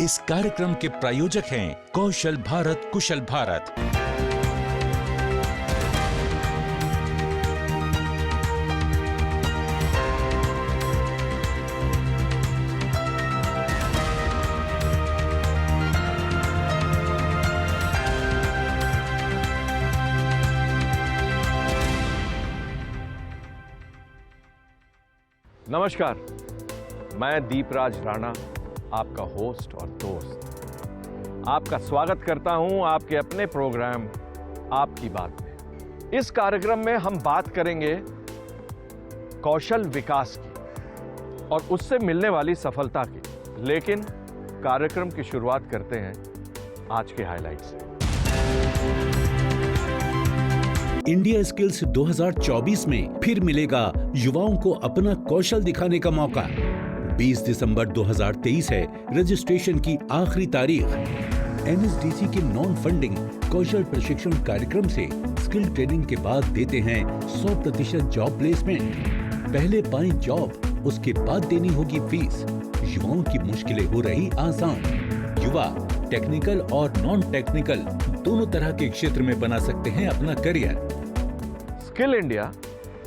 इस कार्यक्रम के प्रायोजक हैं कौशल भारत कुशल भारत। नमस्कार, मैं दीपराज राणा, आपका होस्ट और दोस्त, आपका स्वागत करता हूं आपके अपने प्रोग्राम आपकी बात में। इस कार्यक्रम में हम बात करेंगे कौशल विकास की और उससे मिलने वाली सफलता की। लेकिन कार्यक्रम की शुरुआत करते हैं आज के हाइलाइट से। इंडिया स्किल्स 2024 में फिर मिलेगा युवाओं को अपना कौशल दिखाने का मौका। 20 दिसंबर 2023 है रजिस्ट्रेशन की आखिरी तारीख। एनएसडीसी के नॉन फंडिंग कौशल प्रशिक्षण कार्यक्रम से स्किल ट्रेनिंग के बाद देते हैं 100% जॉब प्लेसमेंट। पहले पाएं जॉब, उसके बाद देनी होगी फीस। युवाओं की मुश्किलें हो रही आसान। युवा टेक्निकल और नॉन टेक्निकल दोनों तरह के क्षेत्र में बना सकते हैं अपना करियर। स्किल इंडिया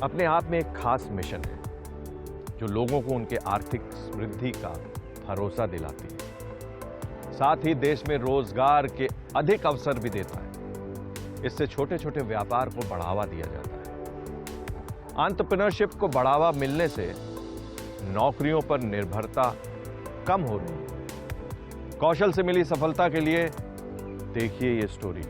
अपने आप में एक खास मिशन है जो लोगों को उनके आर्थिक समृद्धि का भरोसा दिलाती है, साथ ही देश में रोजगार के अधिक अवसर भी देता है। इससे छोटे छोटे व्यापार को बढ़ावा दिया जाता है। एंटरप्रेन्योरशिप को बढ़ावा मिलने से नौकरियों पर निर्भरता कम हो रही है। कौशल से मिली सफलता के लिए देखिए ये स्टोरी।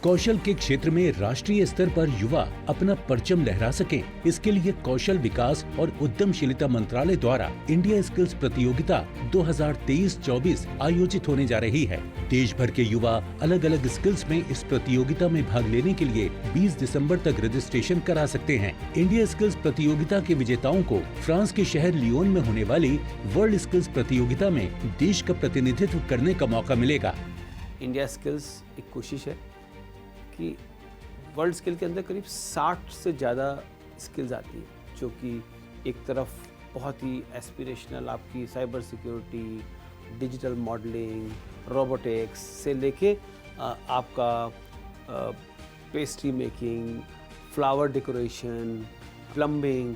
कौशल के क्षेत्र में राष्ट्रीय स्तर पर युवा अपना परचम लहरा सके, इसके लिए कौशल विकास और उद्यमशीलता मंत्रालय द्वारा इंडिया स्किल्स प्रतियोगिता 2023-24 आयोजित होने जा रही है। देश भर के युवा अलग अलग स्किल्स में इस प्रतियोगिता में भाग लेने के लिए 20 दिसंबर तक रजिस्ट्रेशन करा सकते हैं। इंडिया स्किल्स प्रतियोगिता के विजेताओं को फ्रांस के शहर लियोन में होने वाली वर्ल्ड स्किल्स प्रतियोगिता में देश का प्रतिनिधित्व करने का मौका मिलेगा। इंडिया स्किल्स एक कोशिश है कि वर्ल्ड स्किल के अंदर करीब 60 से ज़्यादा स्किल्स आती है, जो कि एक तरफ बहुत ही एस्पिरेशनल आपकी cyber security, digital modelling, robotics से लेके आपका pastry making, flower decoration, plumbing,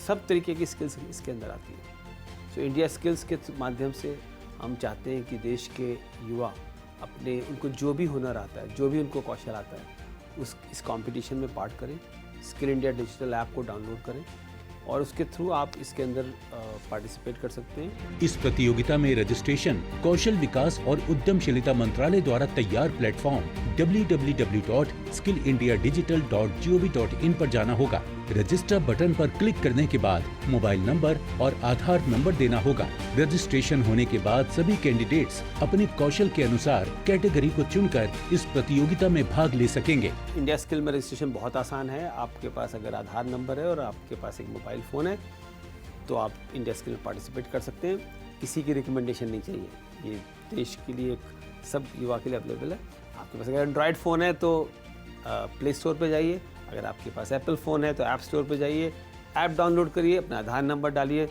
सब तरीके की स्किल्स इसके अंदर आती है। तो इंडिया स्किल्स के माध्यम से हम चाहते हैं कि देश के युवा अपने उनको जो भी हुनर आता है, जो भी उनको कौशल आता है, इस कंपटीशन में पार्ट करें। स्किल इंडिया डिजिटल ऐप को डाउनलोड करें और उसके थ्रू आप इसके अंदर पार्टिसिपेट कर सकते हैं। इस प्रतियोगिता में रजिस्ट्रेशन कौशल विकास और उद्यमशीलता मंत्रालय द्वारा तैयार प्लेटफॉर्म www.skillindiadigital.gov.in पर जाना होगा। रजिस्टर बटन पर क्लिक करने के बाद मोबाइल नंबर और आधार नंबर देना होगा। रजिस्ट्रेशन होने के बाद सभी कैंडिडेट्स अपने कौशल के अनुसार कैटेगरी को चुनकर इस प्रतियोगिता में भाग ले सकेंगे। इंडिया स्किल में रजिस्ट्रेशन बहुत आसान है। आपके पास अगर आधार नंबर है और आपके पास एक मोबाइल फ़ोन है तो आप इंडिया स्किल में पार्टिसिपेट कर सकते हैं। किसी की रिकमेंडेशन नहीं चाहिए, ये देश के लिए सब युवा के लिए अवेलेबल है। आपके पास अगर एंड्रॉयड फ़ोन है तो प्ले स्टोर पे जाइए, अगर आपके पास एप्पल फ़ोन है तो ऐप स्टोर पे जाइए, ऐप डाउनलोड करिए, अपना आधार नंबर डालिए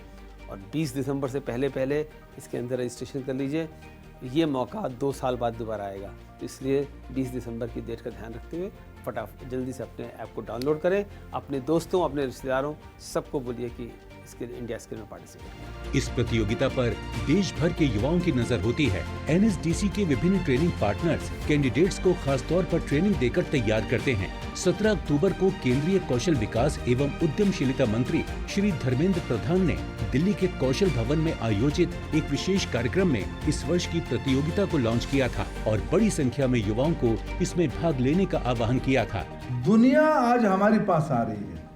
और 20 दिसंबर से पहले इसके अंदर रजिस्ट्रेशन कर लीजिए। ये मौका 2 साल बाद दोबारा आएगा, तो इसलिए 20 दिसंबर की डेट का ध्यान रखते हुए फटाफट जल्दी से अपने ऐप को डाउनलोड करें। अपने दोस्तों, अपने रिश्तेदारों, सबको बोलिए कि इंडिया स्किल में पार्टिसिपेट करें। इस प्रतियोगिता पर देश भर के युवाओं की नजर होती है। एनएसडीसी के विभिन्न ट्रेनिंग पार्टनर्स कैंडिडेट्स को खास तौर पर ट्रेनिंग देकर तैयार करते हैं। 17 अक्टूबर को केंद्रीय कौशल विकास एवं उद्यमशीलता मंत्री श्री धर्मेंद्र प्रधान ने दिल्ली के कौशल भवन में आयोजित एक विशेष कार्यक्रम में इस वर्ष की प्रतियोगिता को लॉन्च किया था और बड़ी संख्या में युवाओं को इसमें भाग लेने का आह्वान किया था। दुनिया आज हमारे पास आ रही है।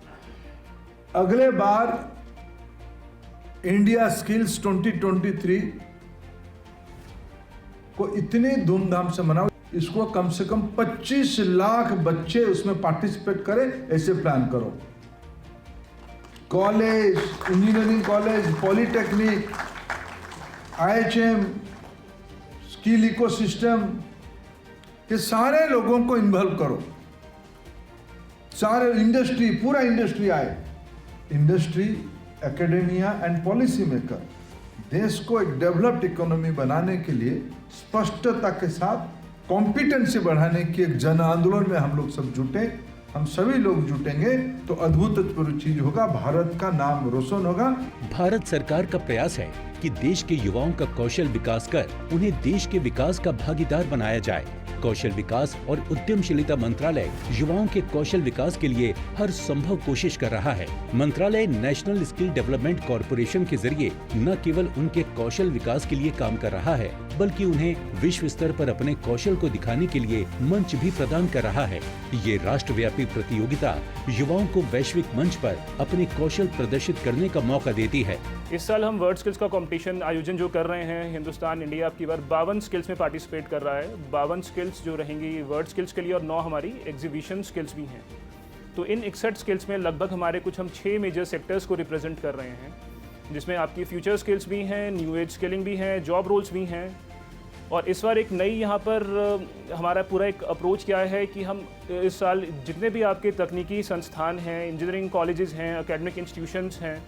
अगले बार इंडिया स्किल्स 2023 को इतनी धूमधाम से मनाओ, इसको कम से कम 25 लाख बच्चे उसमें पार्टिसिपेट करें, ऐसे प्लान करो। College, engineering college, polytechnic, IHM, skill ecosystem के सारे लोगों को इन्वॉल्व करो। सारे इंडस्ट्री, पूरा इंडस्ट्री आए, industry, academia and policy maker देश को एक डेवलप्ड इकोनॉमी बनाने के लिए स्पष्टता के साथ कॉम्पिटेंसी बढ़ाने की एक जन आंदोलन में हम लोग सब जुटे। हम सभी लोग जुटेंगे तो अद्भुतपूर्व चीज होगा, भारत का नाम रोशन होगा। भारत सरकार का प्रयास है कि देश के युवाओं का कौशल विकास कर उन्हें देश के विकास का भागीदार बनाया जाए। कौशल विकास और उद्यमशीलता मंत्रालय युवाओं के कौशल विकास के लिए हर संभव कोशिश कर रहा है। मंत्रालय नेशनल स्किल डेवलपमेंट कॉरपोरेशन के जरिए न केवल उनके कौशल विकास के लिए काम कर रहा है, बल्कि उन्हें विश्व स्तर पर अपने कौशल को दिखाने के लिए मंच भी प्रदान कर रहा है। ये राष्ट्रव्यापी प्रतियोगिता युवाओं को वैश्विक मंच पर अपने कौशल प्रदर्शित करने का मौका देती है। इस साल हम वर्ल्ड स्किल्स का कंपटीशन आयोजन जो कर रहे हैं, हिंदुस्तान इंडिया अब की बार 52 स्किल्स में पार्टिसिपेट कर रहा है। 52 स्किल्स जो रहेंगी वर्ल्ड स्किल्स के लिए और 9 हमारी एग्जीबिशन स्किल्स भी हैं। तो इन 61 स्किल्स में लगभग हमारे हम 6 मेजर सेक्टर्स को रिप्रेजेंट कर रहे हैं, जिसमें आपकी फ्यूचर स्किल्स भी हैं, न्यू एज स्किलिंग भी हैं, जॉब रोल्स भी हैं। और इस बार एक नई यहाँ पर हमारा पूरा एक अप्रोच क्या है कि हम इस साल जितने भी आपके तकनीकी संस्थान हैं, इंजीनियरिंग कॉलेजेस हैं, एकेडमिक इंस्टीट्यूशंस हैं,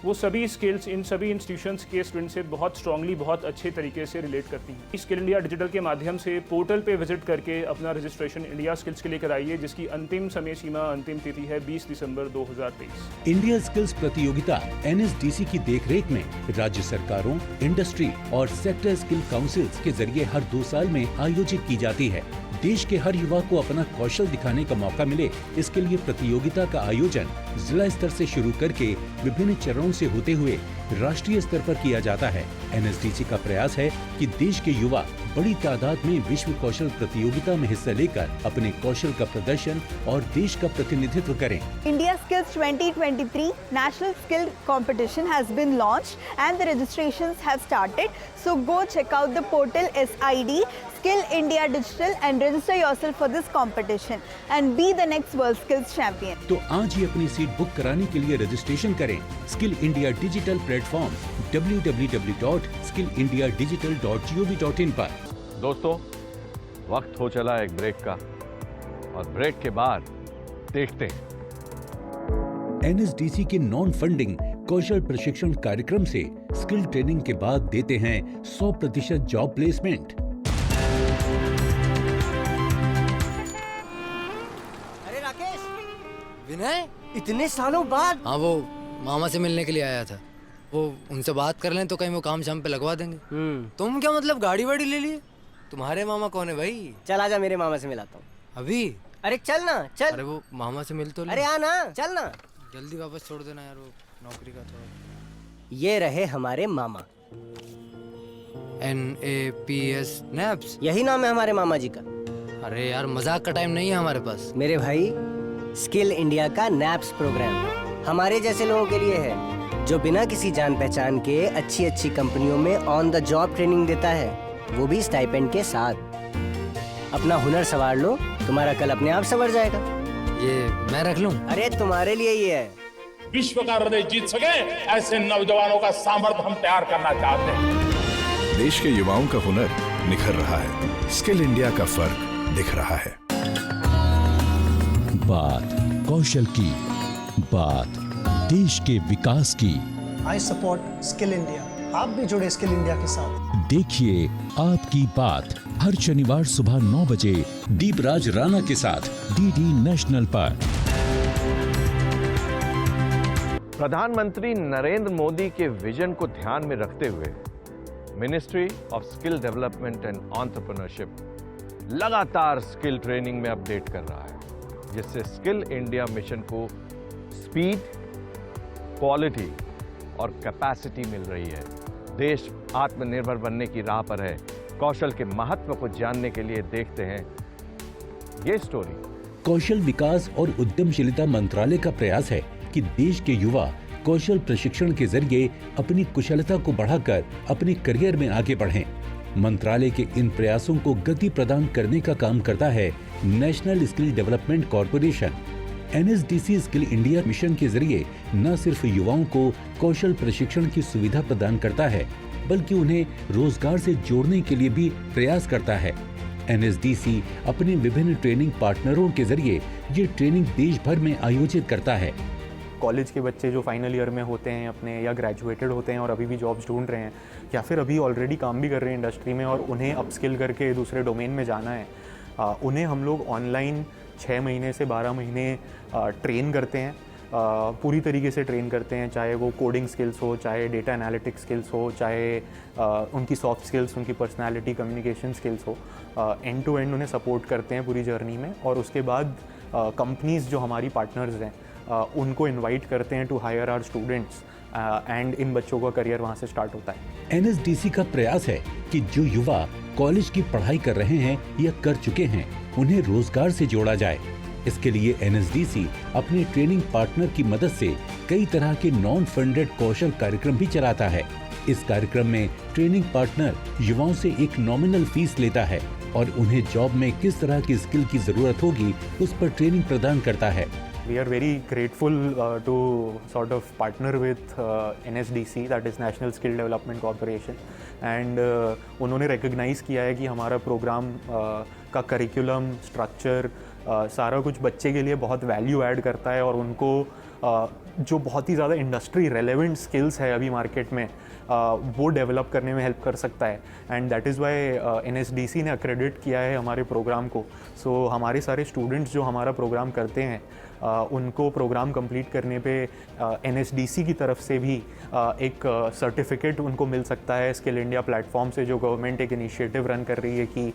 वो सभी स्किल्स इन सभी इंस्टीट्यूशंस के स्टूडेंट से बहुत स्ट्रांगली, बहुत अच्छे तरीके से रिलेट करती हैं। स्किल इंडिया डिजिटल के माध्यम से पोर्टल पे विजिट करके अपना रजिस्ट्रेशन इंडिया स्किल्स के लिए कराइए, जिसकी अंतिम समय सीमा, अंतिम तिथि है 20 दिसंबर 2023। इंडिया स्किल्स प्रतियोगिता NSDC की देखरेख में राज्य सरकारों, इंडस्ट्री और सेक्टर स्किल काउंसिल्स के जरिए हर 2 साल में आयोजित की जाती है। देश के हर युवा को अपना कौशल दिखाने का मौका मिले, इसके लिए प्रतियोगिता का आयोजन जिला स्तर से शुरू करके विभिन्न चरणों से होते हुए राष्ट्रीय स्तर पर किया जाता है। NSDC का प्रयास है कि देश के युवा बड़ी तादाद में विश्व कौशल प्रतियोगिता में हिस्सा लेकर अपने कौशल का प्रदर्शन और देश का प्रतिनिधित्व करें। India Skills 2023 National Skill Competition has been launched and the registrations have started. So go check out the portal SID Skill India Digital and register yourself for this competition and be the next World Skills Champion. तो आज ही अपनी seat book कराने के लिए registration करें skill India digital platform www.skillindiadigital.gov.in पर। दोस्तों, वक्त हो चला एक ब्रेक का, और ब्रेक के बाद देखते हैं NSDC के नॉन फंडिंग कौशल प्रशिक्षण कार्यक्रम से स्किल ट्रेनिंग के बाद देते हैं 100% जॉब प्लेसमेंट। अरे राकेश, विनय, इतने सालों बाद। हाँ, वो मामा से मिलने के लिए आया था। वो उनसे बात कर लें तो कहीं वो काम शाम पे लगवा देंगे। तुम क्या मतलब गाड़ी वाड़ी ले लिए? तुम्हारे मामा कौन है भाई? चल आजा, मेरे मामा से मिलाता हूँ। अभी? अरे चल ना, चल। अरे वो मामा से मिल तो ले। अरे आना, चल ना। जल्दी वापस छोड़ देना यार, वो नौकरी का थोड़ा। ये रहे हमारे मामा। NAPS नैप्स, यही नाम है हमारे मामा जी का। अरे यार, मजाक का टाइम नहीं है हमारे पास। मेरे भाई, स्किल इंडिया का नैप्स प्रोग्राम हमारे जैसे लोगों के लिए है, जो बिना किसी जान पहचान के अच्छी अच्छी कंपनियों में ऑन द जॉब ट्रेनिंग देता है, वो भी स्टाइपेंड के साथ। अपना हुनर संवार लो, तुम्हारा कल अपने आप संवर जाएगा। ये मैं रख लूं? अरे तुम्हारे लिए ही है। विश्व का हृदय जीत सके ऐसे नौजवानों का सामर्थ्य हम तैयार करना चाहते हैं। देश के युवाओं का हुनर निखर रहा है, स्किल इंडिया का फर्क दिख रहा है। बात कौशल की, बात देश के विकास की। I support skill India. आप भी जुड़े स्किल इंडिया के साथ। देखिए आपकी बात हर शनिवार सुबह 9 बजे दीपराज राणा के साथ DD नेशनल पर। प्रधानमंत्री नरेंद्र मोदी के विजन को ध्यान में रखते हुए ministry of skill development and entrepreneurship लगातार स्किल ट्रेनिंग में अपडेट कर रहा है, जिससे स्किल इंडिया मिशन को स्पीड, क्वालिटी और कैपेसिटी मिल रही है। देश आत्मनिर्भर बनने की राह पर है। कौशल के महत्व को जानने के लिए देखते हैं ये स्टोरी। कौशल विकास और उद्यमशीलता मंत्रालय का प्रयास है कि देश के युवा कौशल प्रशिक्षण के जरिए अपनी कुशलता को बढ़ाकर अपने करियर में आगे बढ़ें। मंत्रालय के इन प्रयासों को गति प्रदान करने का काम करता है national skill development corporation. NSDC skill India mission के जरिए न सिर्फ युवाओं को कौशल प्रशिक्षण की सुविधा प्रदान करता है, बल्कि उन्हें रोजगार से जोड़ने के लिए भी प्रयास करता है। NSDC अपने विभिन्न ट्रेनिंग पार्टनरों के जरिए ये ट्रेनिंग देश भर में आयोजित करता है। कॉलेज के बच्चे जो फाइनल ईयर में होते हैं अपने, या ग्रेजुएटेड होते हैं और अभी भी जॉब्स ढूंढ रहे हैं, या फिर अभी ऑलरेडी काम भी कर रहे हैं इंडस्ट्री में और उन्हें अपस्किल करके दूसरे डोमेन में जाना है, उन्हें हम लोग ऑनलाइन 6 महीने से 12 महीने ट्रेन करते हैं, पूरी तरीके से ट्रेन करते हैं, चाहे वो कोडिंग स्किल्स हो, चाहे डेटा एनालिटिक्स स्किल्स हो, चाहे उनकी सॉफ्ट स्किल्स, उनकी पर्सनालिटी, कम्युनिकेशन स्किल्स हो, एंड टू एंड उन्हें सपोर्ट करते हैं पूरी जर्नी में। और उसके बाद कंपनीज़ जो हमारी पार्टनर्स हैं उनको इनवाइट करते हैं to hire our students and इन बच्चों का करियर वहाँ से स्टार्ट होता है। NSDC का प्रयास है कि जो युवा कॉलेज की पढ़ाई कर रहे हैं या कर चुके हैं उन्हें रोजगार से जोड़ा जाए। इसके लिए NSDC अपने ट्रेनिंग पार्टनर की मदद से कई तरह के नॉन फंडेड कौशल कार्यक्रम भी चलाता है। इस कार्यक्रम में ट्रेनिंग पार्टनर युवाओं से एक नॉमिनल फीस लेता है और उन्हें जॉब में किस तरह की स्किल की जरूरत होगी उस पर ट्रेनिंग प्रदान करता है। We are very grateful to sort of partner with NSDC, that is National Skill Development Corporation, and उन्होंने recognize किया है कि हमारा प्रोग्राम का करिकुलम, स्ट्रक्चर, सारा कुछ बच्चे के लिए बहुत वैल्यू ऐड करता है और उनको जो बहुत ही ज़्यादा इंडस्ट्री रेलेवेंट स्किल्स है अभी मार्केट में वो डेवलप करने में हेल्प कर सकता है। And that is why NSDC ने अक्रेडिट किया है हमारे प्रोग्राम को। सो हमारे सारे स्टूडेंट्स जो हमारा प्रोग्राम करते हैं उनको प्रोग्राम कंप्लीट करने पे NSDC की तरफ से भी एक सर्टिफिकेट उनको मिल सकता है स्किल इंडिया प्लेटफॉर्म से, जो गवर्नमेंट एक इनिशिएटिव रन कर रही है कि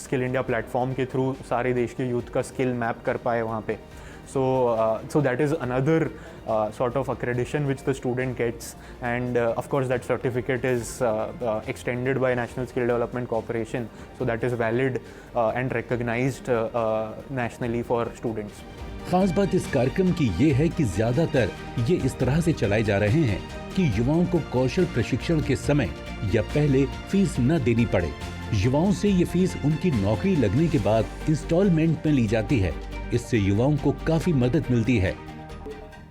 स्किल इंडिया प्लेटफॉर्म के थ्रू सारे देश के यूथ का स्किल मैप कर पाए वहाँ पे। So that is another sort of accreditation which the student gets, and of course that certificate is extended by National Skill Development Corporation, so that is valid and recognized nationally for students. खास बात इस कार्यक्रम की ये है कि ज्यादातर ये इस तरह से चलाए जा रहे हैं कि युवाओं को कौशल प्रशिक्षण के समय या पहले फीस न देनी पड़े। युवाओं से ये फीस उनकी नौकरी लगने के बाद इंस्टॉलमेंट में ली जाती है। इससे युवाओं को काफी मदद मिलती है।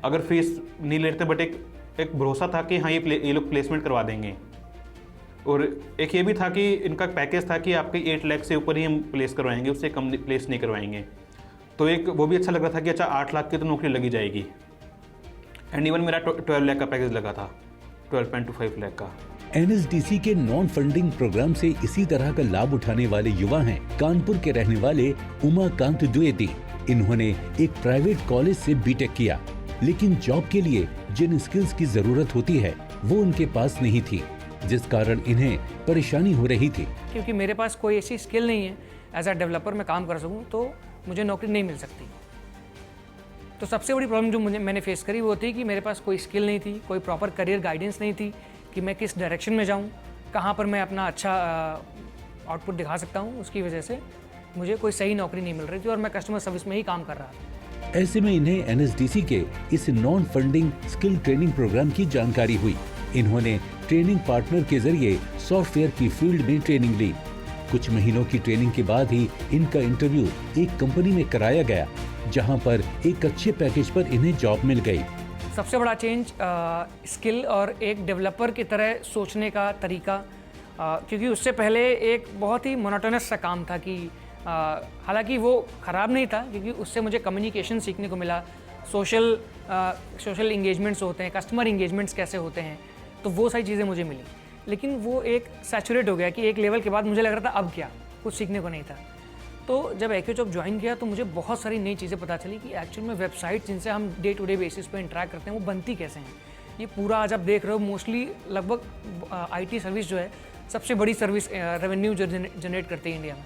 अगर फीस नहीं लेते बट एक भरोसा था कि हाँ ये लोग प्लेसमेंट करवा देंगे, और एक ये भी था कि इनका पैकेज था कि आपके 8 लाख से ऊपर ही हम प्लेस करवाएंगे, उससे कम प्लेस नहीं करवाएंगे। तो एक वो भी अच्छा लग रहा था कि अच्छा 8 लाख की तो नौकरी लगी जाएगी। एंड इवन मेरा 12 लाख का पैकेज लगा था, 12.25 लाख का। NSDC के नॉन फंडिंग प्रोग्राम से इसी तरह का लाभ उठाने वाले युवा हैं कानपुर के रहने वाले उमाकांत द्विवेदी। इन्होंने एक प्राइवेट कॉलेज से बीटेक किया, लेकिन जॉब के लिए जिन स्किल्स की जरूरत होती है वो उनके पास नहीं थी, जिस कारण इन्हें परेशानी हो रही थी। क्योंकि मेरे पास कोई ऐसी स्किल नहीं है एज अ डेवलपर मैं काम कर सकूं, तो मुझे नौकरी नहीं मिल सकती। तो सबसे बड़ी प्रॉब्लम जो मैंने फेस करी वो थी कि मेरे पास कोई स्किल नहीं थी, कोई प्रॉपर करियर गाइडेंस नहीं थी कि मैं किस डायरेक्शन में जाऊं, कहां पर मैं अपना अच्छा आउटपुट दिखा सकता हूं। उसकी वजह से मुझे कोई सही नौकरी नहीं मिल रही थी और मैं कस्टमर सर्विस में ही काम कर रहा था। ऐसे में इन्हें NSDC के इस non funding skill training program की जानकारी हुई। इन्होंने ट्रेनिंग पार्टनर के जरिए सॉफ्टवेयर की फील्ड में ट्रेनिंग ली। कुछ महीनों की ट्रेनिंग के बाद ही इनका इंटरव्यू एक कंपनी में कराया गया, जहां पर एक अच्छे पैकेज पर इन्हें जॉब मिल गई। सबसे बड़ा चेंज स्किल और एक डेवलपर की तरह सोचने का तरीका, क्योंकि उससे पहले एक बहुत ही मोनोटोनस सा काम था कि हालांकि वो ख़राब नहीं था, क्योंकि उससे मुझे कम्युनिकेशन सीखने को मिला, सोशल इंगेजमेंट्स होते हैं, कस्टमर इंगेजमेंट्स कैसे होते हैं, तो वो सारी चीज़ें मुझे मिली। लेकिन वो एक सैचुरेट हो गया कि एक लेवल के बाद मुझे लग रहा था अब क्या, कुछ सीखने को नहीं था। तो जब AQHOP ज्वाइन किया तो मुझे बहुत सारी नई चीज़ें पता चली कि एक्चुअल में वेबसाइट जिनसे हम डे टू डे बेसिस पे इंटरेक्ट करते हैं वो बनती कैसे हैं। ये पूरा आज आप देख रहे हो मोस्टली लगभग IT सर्विस जो है सबसे बड़ी सर्विस रेवेन्यू जनरेट करती है इंडिया में।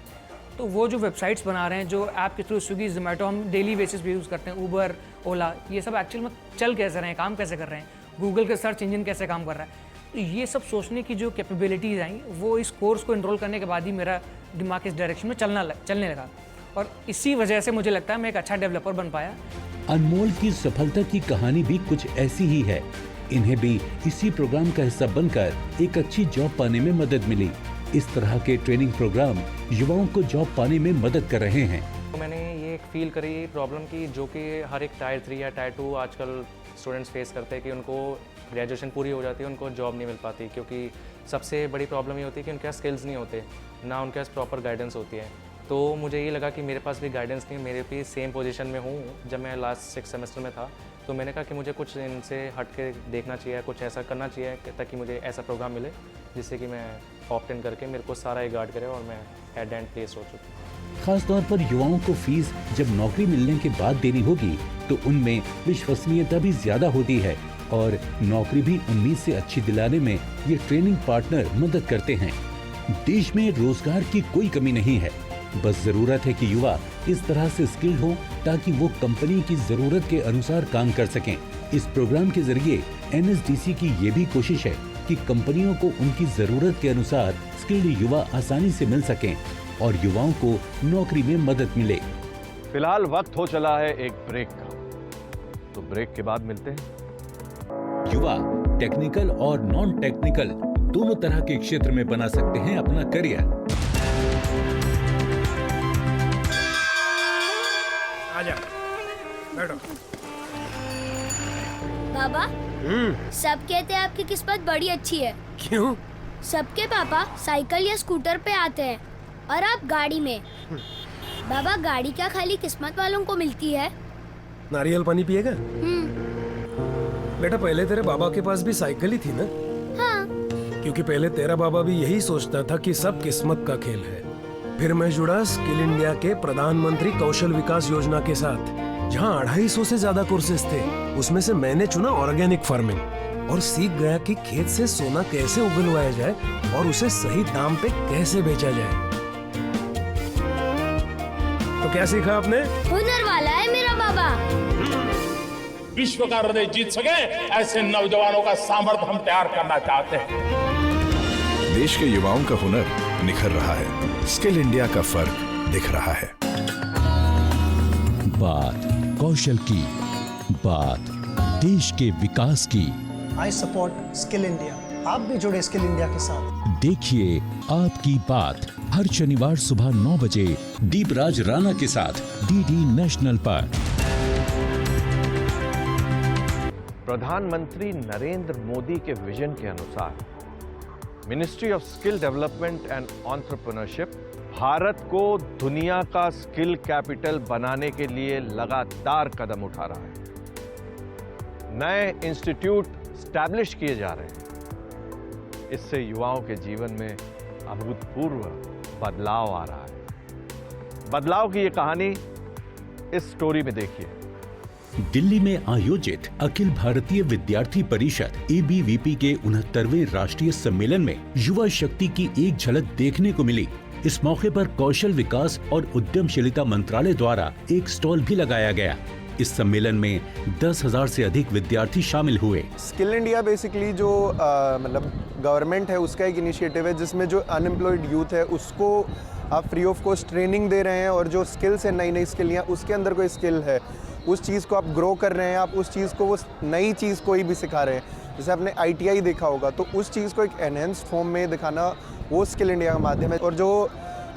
तो वो जो वेबसाइट्स बना रहे हैं, जो ऐप के थ्रू स्विगी जोमेटो हम डेली बेसिस पे यूज़ करते हैं, ऊबर ओला, ये सब एक्चुअल में चल कैसे रहे हैं, काम कैसे कर रहे हैं, गूगल के सर्च इंजन कैसे काम कर रहा है, तो ये सब सोचने की जो कैपेबिलिटीज़ आई वो इस कोर्स को एनरोल करने के बाद ही मेरा दिमाग इस डायरेक्शन में चलने लगा, और इसी वजह से मुझे लगता है मैं एक अच्छा डेवलपर बन पाया। अनमोल की सफलता की कहानी भी कुछ ऐसी ही है। इन्हें भी इसी प्रोग्राम का हिस्सा बनकर एक अच्छी जॉब पाने में मदद मिली। इस तरह के ट्रेनिंग प्रोग्राम युवाओं को जॉब पाने में मदद कर रहे हैं। तो मैंने ये एक फील करी प्रॉब्लम की, जो कि हर एक टायर 3 या टायर 2 आजकल स्टूडेंट्स फेस करते हैं कि उनको ग्रेजुएशन पूरी हो जाती है, उनको जॉब नहीं मिल पाती, क्योंकि सबसे बड़ी प्रॉब्लम ये होती है कि उनके पास स्किल्स नहीं होते, ना उनके पास प्रॉपर गाइडेंस होती है। तो मुझे ये लगा कि मेरे पास भी गाइडेंस नहीं, मेरे भी सेम पोजीशन में हूँ जब मैं लास्ट 6 सेमेस्टर में था, तो मैंने कहा कि मुझे कुछ इनसे हट के देखना चाहिए, कुछ ऐसा करना चाहिए ताकि मुझे ऐसा प्रोग्राम मिले जिससे कि मैं ऑप्ट इन करके मेरे को सारा गार्ड करे और मैं हेड एंड प्लेस हो चुका। खास तौर पर युवाओं को फीस जब नौकरी मिलने के बाद देनी होगी तो उनमें विश्वसनीयता भी ज्यादा होती है और नौकरी भी उम्मीद से अच्छी दिलाने में ये ट्रेनिंग पार्टनर मदद करते हैं। देश में रोजगार की कोई कमी नहीं है, बस जरूरत है कि युवा इस तरह से स्किल्ड हो ताकि वो कंपनी की जरूरत के अनुसार काम कर सकें। इस प्रोग्राम के जरिए NSDC की ये भी कोशिश है कि कंपनियों को उनकी जरूरत के अनुसार स्किल्ड युवा आसानी से मिल सकें और युवाओं को नौकरी में मदद मिले। फिलहाल वक्त हो चला है एक ब्रेक का, तो ब्रेक के बाद मिलते हैं। युवा टेक्निकल और नॉन टेक्निकल दोनों तरह के क्षेत्र में बना सकते हैं अपना करियर। आजा, बैठो। बाबा, सब कहते हैं आपकी किस्मत बड़ी अच्छी है। क्यों? सबके पापा साइकिल या स्कूटर पे आते हैं और आप गाड़ी में। बाबा, गाड़ी क्या खाली किस्मत वालों को मिलती है? नारियल पानी पिएगा? बेटा, पहले तेरे बाबा के पास भी साइकिल ही थी ना? हाँ। क्योंकि पहले तेरा बाबा भी यही सोचता था कि सब किस्मत का खेल है। फिर मैं जुड़ा स्किल इंडिया के प्रधानमंत्री कौशल विकास योजना के साथ, जहाँ 250 से ज्यादा कोर्सेज थे। उसमें से मैंने चुना ऑर्गेनिक फार्मिंग और सीख गया कि खेत से सोना कैसे उगलवाया जाए और उसे सही दाम पे कैसे बेचा जाए। तो क्या सीखा आपने? हुनर वाला है मेरा बाबा। विश्व का हृदय जीत सके ऐसे नौजवानों का सामर्थ्य हम तैयार करना चाहते हैं। देश के युवाओं का हुनर निखर रहा है, स्किल इंडिया का फर्क दिख रहा है। बात कौशल की, बात देश के विकास की। I support skill India. आप भी जुड़े स्किल इंडिया के साथ। देखिए आपकी बात हर शनिवार सुबह 9 बजे दीपराज राणा के साथ DD नेशनल पर। प्रधानमंत्री नरेंद्र मोदी के विजन के अनुसार ministry of skill development and entrepreneurship Bharat को दुनिया का स्किल कैपिटल बनाने के लिए लगातार कदम उठा रहा है। नए इंस्टीट्यूट स्टैब्लिश किए जा रहे हैं। इससे युवाओं के जीवन में अभूतपूर्व बदलाव आ रहा है। बदलाव की ये कहानी इस स्टोरी में देखिए। दिल्ली में आयोजित अखिल भारतीय विद्यार्थी परिषद ABVP के 69वें राष्ट्रीय सम्मेलन में युवा शक्ति की एक झलक देखने को मिली। इस मौके पर कौशल विकास और उद्यमशीलता मंत्रालय द्वारा एक स्टॉल भी लगाया गया। इस सम्मेलन में 10,000 से अधिक विद्यार्थी शामिल हुए। स्किल इंडिया बेसिकली जो मतलब गवर्नमेंट है उसका एक इनिशिएटिव है जिसमें जो अनएम्प्लॉयड यूथ है उसको आप फ्री ऑफ कॉस्ट ट्रेनिंग दे रहे हैं और जो स्किल्स है नई नई स्किल या उसके अंदर कोई स्किल है उस चीज़ को आप ग्रो कर रहे हैं, आप उस चीज़ को वो नई चीज़ कोई भी सिखा रहे हैं। जैसे आपने ITI देखा होगा तो उस चीज़ को एक एनहेंस्ड फॉर्म में दिखाना वो स्किल इंडिया का माध्यम है। और जो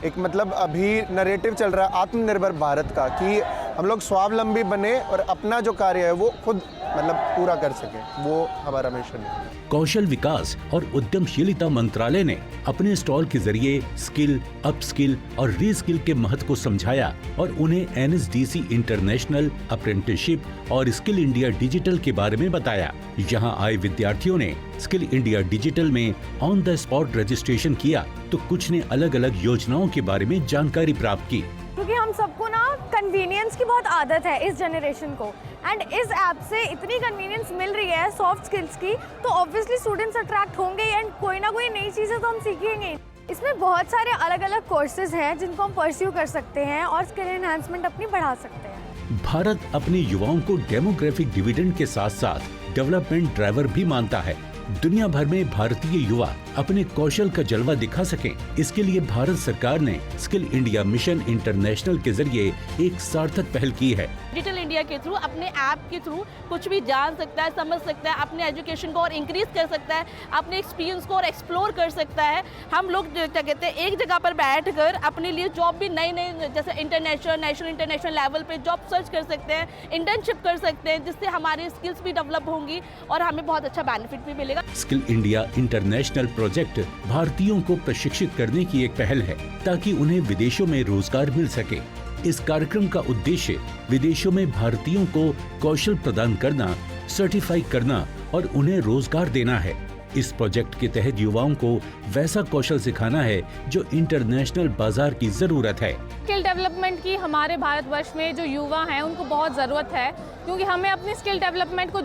एक मतलब अभी नरेटिव चल रहा है आत्मनिर्भर भारत का कि हम लोग स्वावलंबी बने और अपना जो कार्य है वो खुद मतलब पूरा कर सके, वो हमारा मिशन है। कौशल विकास और उद्यमशीलता मंत्रालय ने अपने स्टॉल के जरिए स्किल, अपस्किल और रीस्किल के महत्व को समझाया और उन्हें NSDC इंटरनेशनल, अप्रेंटिसशिप और स्किल इंडिया डिजिटल के बारे में बताया। यहाँ आए विद्यार्थियों ने स्किल इंडिया डिजिटल में ऑन द स्पॉट रजिस्ट्रेशन किया तो कुछ ने अलग अलग योजनाओं के बारे में जानकारी प्राप्त की। क्योंकि हम सबको ना कन्वीनियंस की बहुत आदत है इस जनरेशन को, एंड इस ऐप से इतनी कन्वीनियंस मिल रही है सॉफ्ट स्किल्स की, तो ऑब्वियसली स्टूडेंट्स अट्रैक्ट होंगे एंड कोई ना कोई नई चीज़ें तो हम सीखेंगे। इसमें बहुत सारे अलग अलग कोर्सेज हैं जिनको हम परस्यू कर सकते हैं और स्किल एनहांसमेंट अपनी बढ़ा सकते हैं। भारत अपने युवाओं को डेमोग्राफिक डिविडेंड के साथ साथ डेवलपमेंट ड्राइवर भी मानता है। दुनिया भर में भारतीय युवा अपने कौशल का जलवा दिखा सकें, इसके लिए भारत सरकार ने स्किल इंडिया मिशन इंटरनेशनल के जरिए एक सार्थक पहल की है। डिजिटल इंडिया के थ्रू, अपने ऐप के थ्रू कुछ भी जान सकता है, समझ सकता है, अपने एजुकेशन को और इंक्रीज कर सकता है, अपने एक्सपीरियंस को और एक्सप्लोर कर सकता है। हम लोग क्या कहते हैं एक जगह पर बैठकर अपने लिए जॉब भी नई नई जैसे इंटरनेशनल, नेशनल, इंटरनेशनल लेवल पे जॉब सर्च कर सकते हैं, इंटर्नशिप कर सकते हैं, जिससे हमारी स्किल्स भी डेवलप होंगी और हमें बहुत अच्छा बेनिफिट भी मिलेगा। स्किल इंडिया इंटरनेशनल प्रोजेक्ट भारतीयों को प्रशिक्षित करने की एक पहल है ताकि उन्हें विदेशों में रोजगार मिल सके। इस कार्यक्रम का उद्देश्य विदेशों में भारतीयों को कौशल प्रदान करना, सर्टिफाई करना और उन्हें रोजगार देना है। इस प्रोजेक्ट के तहत युवाओं को वैसा कौशल सिखाना है जो इंटरनेशनल बाजार की जरूरत है। स्किल डेवलपमेंट की हमारे भारतवर्ष में जो युवा हैं उनको बहुत ज़रूरत है, क्योंकि हमें अपनी स्किल डेवलपमेंट को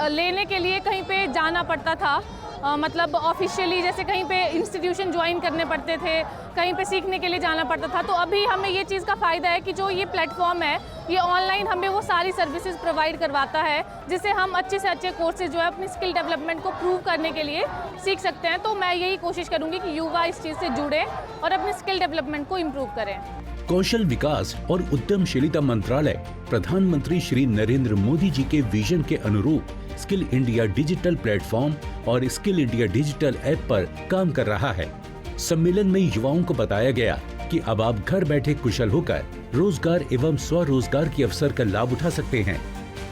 लेने के लिए कहीं पे जाना पड़ता था, मतलब ऑफिशियली जैसे कहीं पे इंस्टीट्यूशन ज्वाइन करने पड़ते थे, कहीं पे सीखने के लिए जाना पड़ता था। तो अभी हमें ये चीज़ का फ़ायदा है कि जो ये प्लेटफॉर्म है ये ऑनलाइन हमें वो सारी सर्विसेज प्रोवाइड करवाता है, जिससे हम अच्छे से अच्छे कोर्सेज जो है अपनी स्किल डेवलपमेंट को प्रूव करने के लिए सीख सकते हैं। तो मैं यही कोशिश करूँगी कि युवा इस चीज़ से जुड़े और अपनी स्किल डेवलपमेंट को इम्प्रूव करें। कौशल विकास और उद्यमशीलता मंत्रालय प्रधानमंत्री श्री नरेंद्र मोदी जी के विजन के अनुरूप स्किल इंडिया डिजिटल प्लेटफॉर्म और स्किल इंडिया डिजिटल ऐप पर काम कर रहा है। सम्मेलन में युवाओं को बताया गया कि अब आप घर बैठे कुशल होकर रोजगार एवं स्वरोजगार के अवसर का लाभ उठा सकते हैं।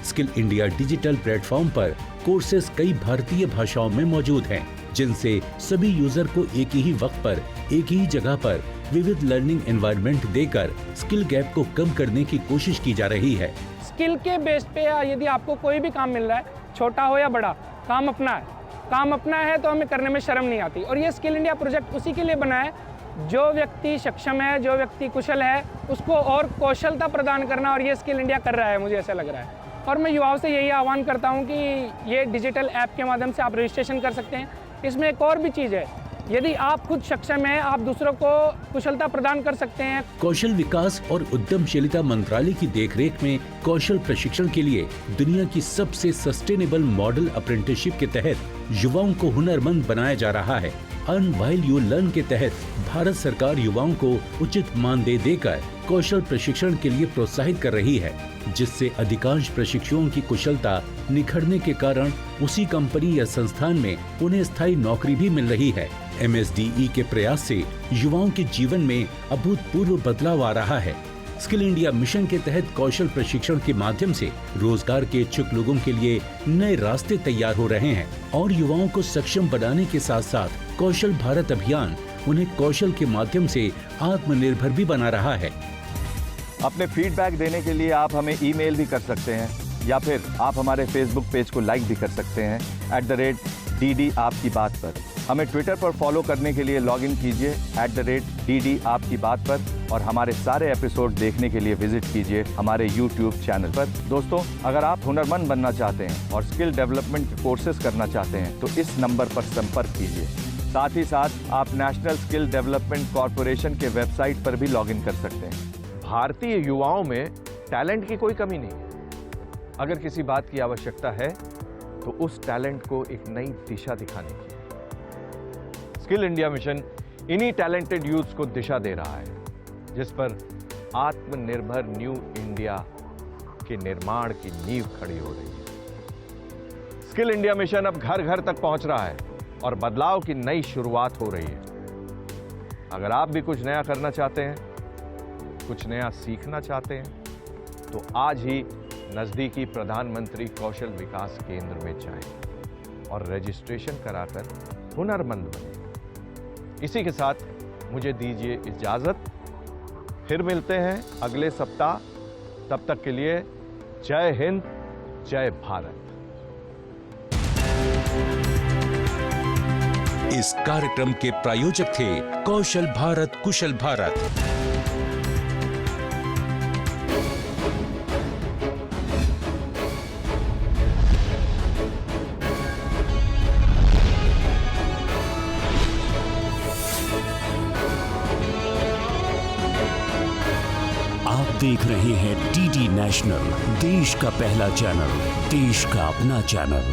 स्किल इंडिया डिजिटल प्लेटफॉर्म पर कोर्सेज कई भारतीय भाषाओं में मौजूद हैं, जिनसे सभी यूजर को एक ही वक्त पर एक ही जगह पर विविध लर्निंग एनवायरनमेंट देकर स्किल गैप को कम करने की कोशिश की जा रही है। स्किल के बेस पे यदि आपको कोई भी काम मिल रहा है, छोटा हो या बड़ा, काम अपना है तो हमें करने में शर्म नहीं आती। और ये स्किल इंडिया प्रोजेक्ट उसी के लिए बना है, जो व्यक्ति सक्षम है, जो व्यक्ति कुशल है, उसको और कौशलता प्रदान करना, और ये स्किल इंडिया कर रहा है, मुझे ऐसा लग रहा है। और मैं युवाओं से यही आह्वान करता हूँ कि ये डिजिटल ऐप के माध्यम से आप रजिस्ट्रेशन कर सकते हैं। इसमें एक और भी चीज़ है, यदि आप खुद सक्षम हैं, आप दूसरों को कुशलता प्रदान कर सकते हैं। कौशल विकास और उद्यमशीलता मंत्रालय की देखरेख में कौशल प्रशिक्षण के लिए दुनिया की सबसे सस्टेनेबल मॉडल अप्रेंटिसशिप के तहत युवाओं को हुनरमंद बनाया जा रहा है। अर्न व्हाइल यू लर्न के तहत भारत सरकार युवाओं को उचित मानदेय देकर कौशल प्रशिक्षण के लिए प्रोत्साहित कर रही है, जिससे अधिकांश प्रशिक्षुओं की कुशलता निखरने के कारण उसी कंपनी या संस्थान में उन्हें स्थायी नौकरी भी मिल रही है। MSDE के प्रयास से युवाओं के जीवन में अभूतपूर्व बदलाव आ रहा है। स्किल इंडिया मिशन के तहत कौशल प्रशिक्षण के माध्यम से रोजगार के इच्छुक लोगों के लिए नए रास्ते तैयार हो रहे हैं और युवाओं को सक्षम बनाने के साथ साथ कौशल भारत अभियान उन्हें कौशल के माध्यम से आत्मनिर्भर भी बना रहा है। अपने फीडबैक देने के लिए आप हमें ईमेल भी कर सकते हैं, या फिर आप हमारे फेसबुक पेज को लाइक भी कर सकते हैं @DD आपकी बात पर। हमें ट्विटर पर फॉलो करने के लिए लॉगिन कीजिए @DD आपकी बात पर, और हमारे सारे एपिसोड देखने के लिए विजिट कीजिए हमारे YouTube चैनल पर। दोस्तों, अगर आप हुनरमंद बनना चाहते हैं और स्किल डेवलपमेंट के कोर्सेज करना चाहते हैं तो इस नंबर पर संपर्क कीजिए। साथ ही साथ आप नेशनल स्किल डेवलपमेंट कॉरपोरेशन के वेबसाइट पर भी लॉगिन कर सकते हैं। भारतीय युवाओं में टैलेंट की कोई कमी नहीं है। अगर किसी बात की आवश्यकता है तो उस टैलेंट को एक नई दिशा दिखाने की। स्किल इंडिया मिशन इन्हीं टैलेंटेड यूथ्स को दिशा दे रहा है, जिस पर आत्मनिर्भर न्यू इंडिया के निर्माण की नींव खड़ी हो रही है। स्किल इंडिया मिशन अब घर घर तक पहुंच रहा है और बदलाव की नई शुरुआत हो रही है। अगर आप भी कुछ नया करना चाहते हैं, कुछ नया सीखना चाहते हैं, तो आज ही नजदीकी प्रधानमंत्री कौशल विकास केंद्र में जाएं और रजिस्ट्रेशन कराकर हुनरमंद बनें। इसी के साथ मुझे दीजिए इजाजत। फिर मिलते हैं अगले सप्ताह। तब तक के लिए जय हिंद, जय भारत। इस कार्यक्रम के प्रायोजक थे कौशल भारत, कुशल भारत। देख रहे हैं DD नेशनल, देश का पहला चैनल, देश का अपना चैनल।